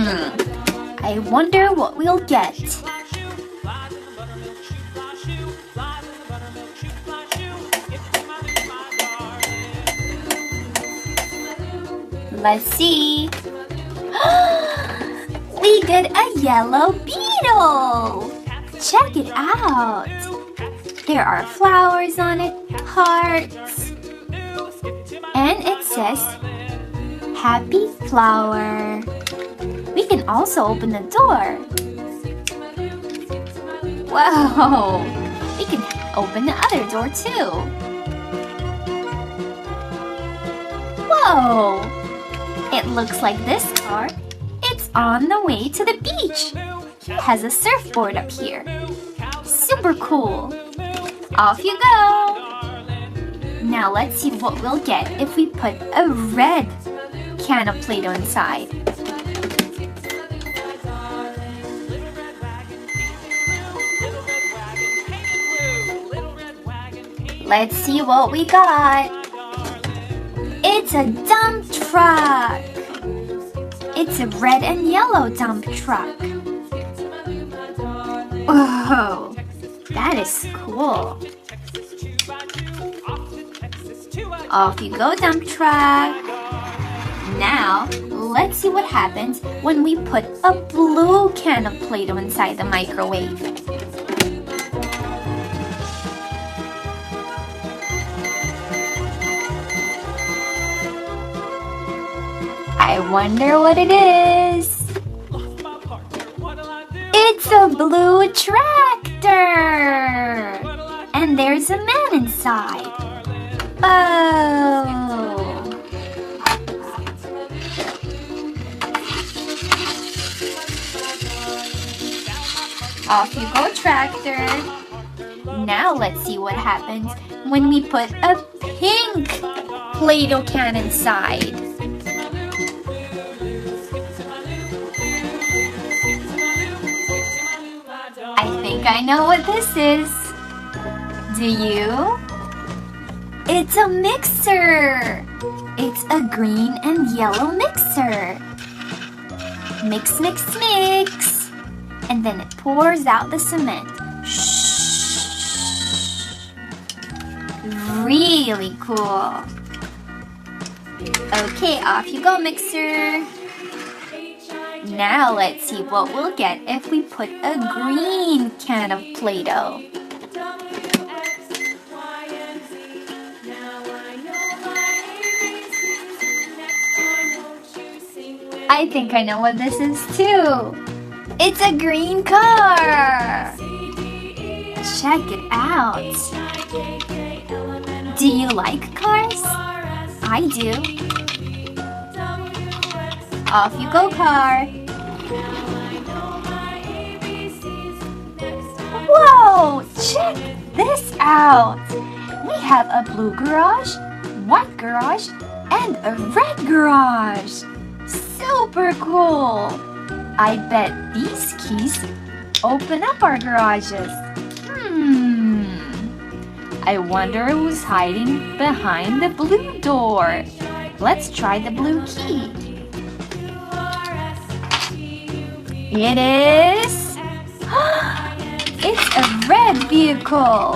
I wonder what we'll get. Let's see. We get a yellow beetle. Check it out. There are flowers on it, hearts, and it says Happy Flower. We can also open the door. Whoa! We can open the other door too. Whoa! It looks like this car. It's on the way to the beach. It has a surfboard up here. Super cool. Off you go. Now let's see what we'll get if we put a red can of Play-Doh inside. Let's see what we got. It's a dump truck. It's a red and yellow dump truck. Whoa, that is cool. Off you go, dump truck. Now, let's see what happens when we put a blue can of Play-Doh inside the microwave. I wonder what it is. It's a blue tractor! And there's a man inside. Oh! Off you go, tractor. Now let's see what happens when we put a pink Play-Doh can inside. I think I know what this is. Do you? It's a mixer. It's a green and yellow mixer. Mix, mix, mix. And then it pours out the cement. Shh. Really cool. Okay, off you go, mixer. Now let's see what we'll get if we put a green can of Play-Doh. I think I know what this is too. It's a green car. Check it out. Do you like cars? I do. Off you go, car. Whoa! Check this out. We have a blue garage, white garage, and a red garage. Super cool. I bet these keys open up our garages. I wonder who's hiding behind the blue door. Let's try the blue key. It is... It's a red vehicle.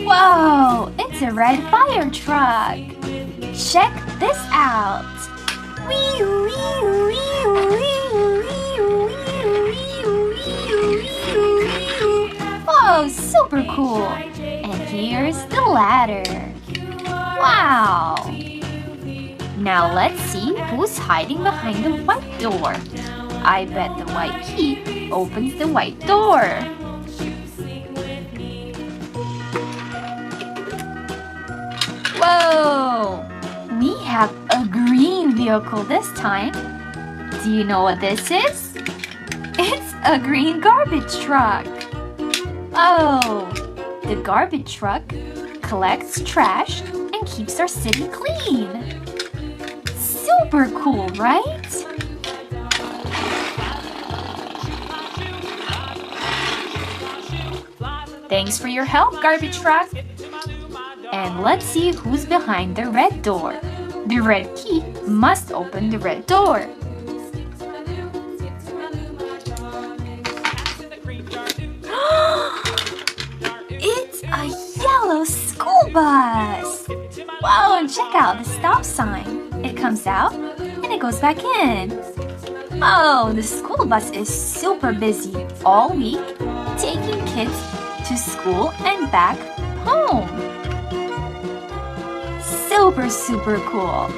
Whoa, it's a red fire truck. Check this out. Wee, wee, wee, wee, wee, wee, wee. Whoa, super cool. And here's the ladder. Wow. Now let's see who's hiding behind the white door. I bet the white key opens the white door. Whoa! We have a green vehicle this time. Do you know what this is? It's a green garbage truck. Oh, the garbage truck collects trash and keeps our city clean. Super cool, right? Thanks for your help, garbage truck. And let's see who's behind the red door. The red key must open the red door. bus! Whoa, and check out the stop sign. It comes out and it goes back in. Oh, the school bus is super busy all week, taking kids to school and back home. Super, super cool.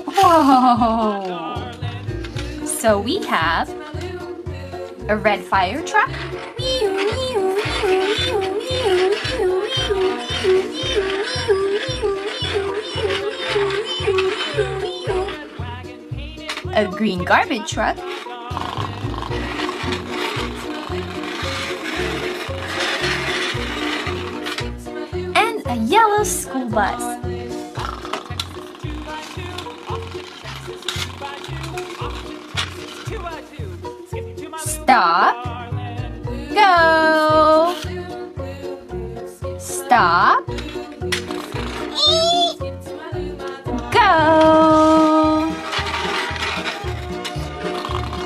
Whoa! So we have a red fire truck, a green garbage truck, and a yellow school bus. Stop. Go. Stop. Go.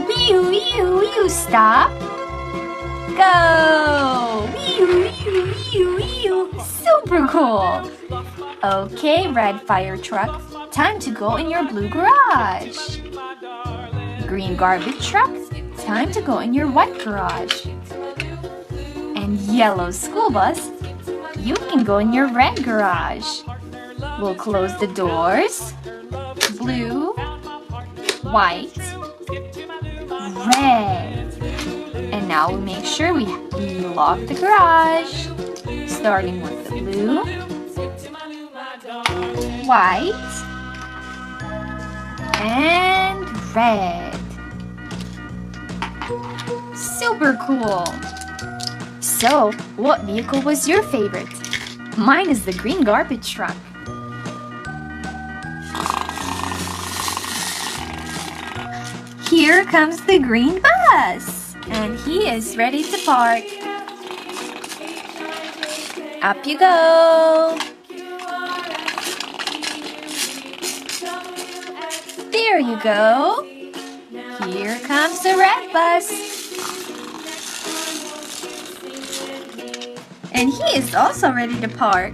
Wee wee wee. Stop. Go. Wee wee wee. Super cool. Okay, red fire truck. Time to go in your blue garage. Green garbage truck. Time to go in your white garage. And yellow school bus, you can go in your red garage. We'll close the doors. Blue, white, red. And now we make sure we lock the garage. Starting with the blue, white, and red. Super cool! So, what vehicle was your favorite? Mine is the green garbage truck. Here comes the green bus, and he is ready to park. Up you go! There you go! Here comes the red bus. And he is also ready to park.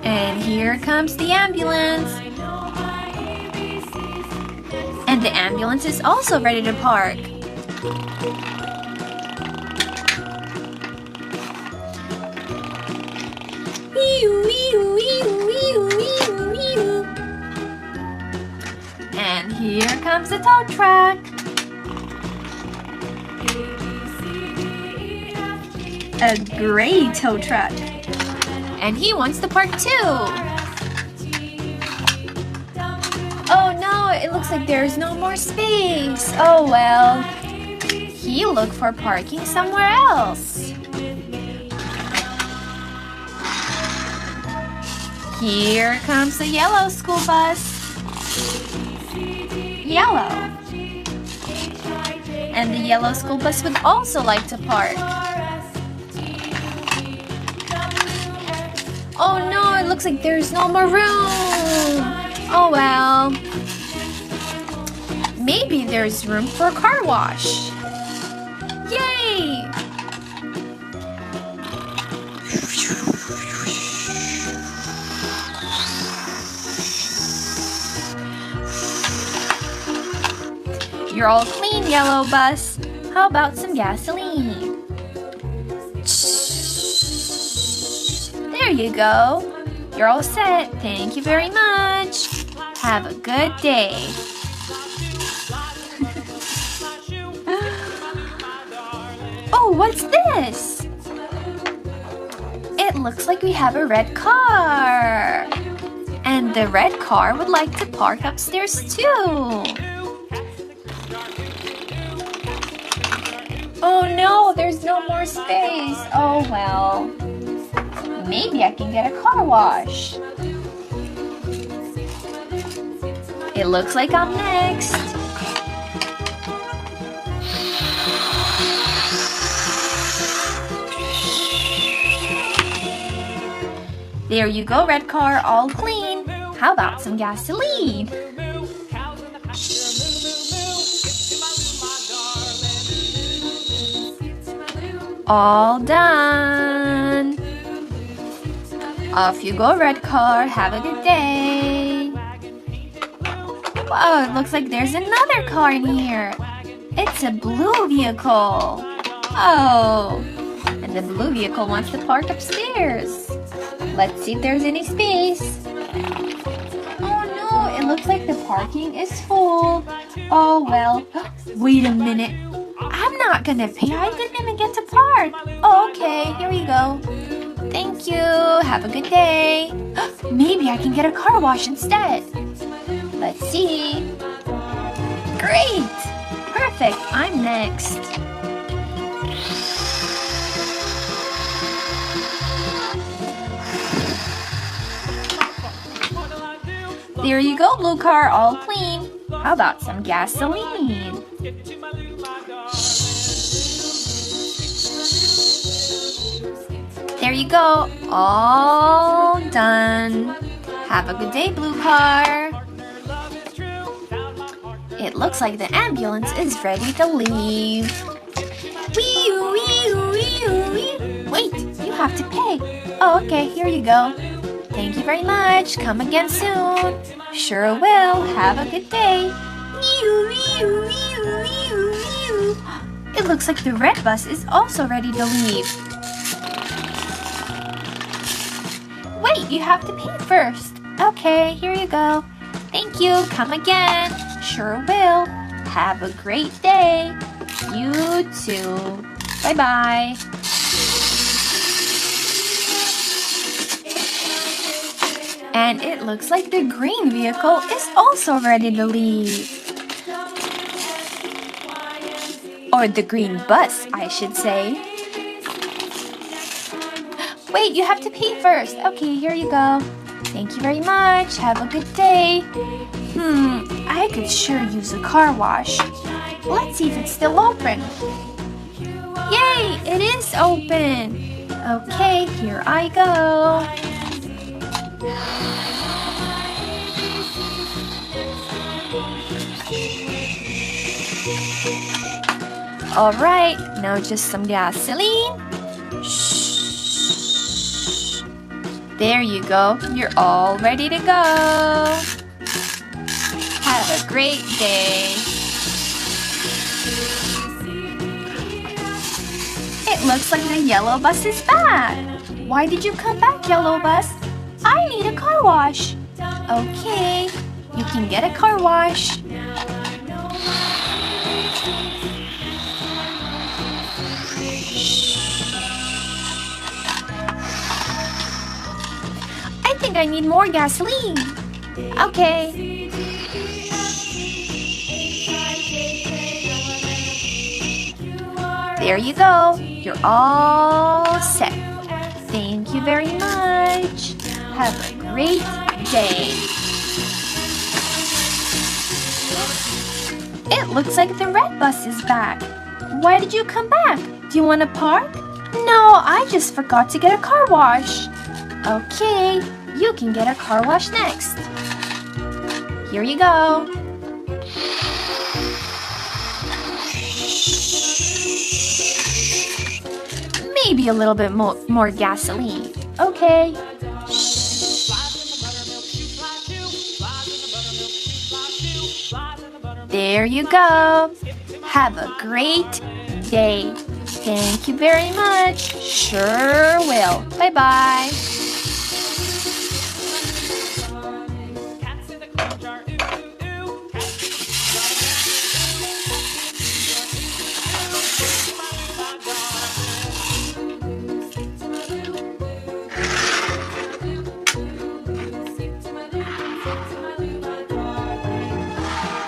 And here comes the ambulance. And the ambulance is also ready to park. And here comes the tow truck. A gray tow truck. And he wants to park too. Oh no, it looks like there's no more space. Oh well. He looked for parking somewhere else. Here comes the yellow school bus. Yellow. And the yellow school bus would also like to park. Oh no, it looks like there's no more room. Oh well. Maybe there's room for a car wash. Yay! You're all clean, yellow bus. How about some gasoline? There you go. You're all set. Thank you very much. Have a good day. Oh, what's this? It looks like we have a red car. And the red car would like to park upstairs too. Oh no, there's no more space. Oh well. Maybe I can get a car wash. It looks like I'm next. There you go, red car, all clean. How about some gasoline? All done. Off you go, red car. Have a good day. Whoa, it looks like there's another car in here. It's a blue vehicle. Oh, and the blue vehicle wants to park upstairs. Let's see if there's any space. Oh no, it looks like the parking is full. Oh well, wait a minute. I'm not gonna pay. I didn't even get to park. Oh, okay, here we go. Thank you. Have a good day. Maybe I can get a car wash instead. Let's see. Great! Perfect. I'm next. There you go, blue car, all clean. How about some gasoline? There you go, all done. Have a good day, blue car. It looks like the ambulance is ready to leave. Wee, wee, wee, wee. Wait, you have to pay. Oh, okay, here you go. Thank you very much. Come again soon. Sure will. Have a good day. It looks like the red bus is also ready to leave. Wait, you have to pay first. Okay, here you go. Thank you. Come again. Sure will. Have a great day. You too. Bye-bye. And it looks like the green vehicle is also ready to leave. Or the green bus, I should say. Wait, you have to pay first. Okay, here you go. Thank you very much. Have a good day. I could sure use a car wash. Let's see if it's still open. Yay, it is open. Okay, here I go. All right, now just some gasoline. Shh. There you go. You're all ready to go. Have a great day. It looks like the yellow bus is back. Why did you come back, yellow bus? I need a car wash. Okay, you can get a car wash. I think I need more gasoline. Okay. There you go. You're all set. Thank you very much. Have a great day. It looks like the red bus is back. Why did you come back? Do you want to park? No, I just forgot to get a car wash. Okay, you can get a car wash next. Here you go. Maybe a little bit more gasoline. Okay. There you go. Have a great day. Thank you very much. Sure will. Bye-bye.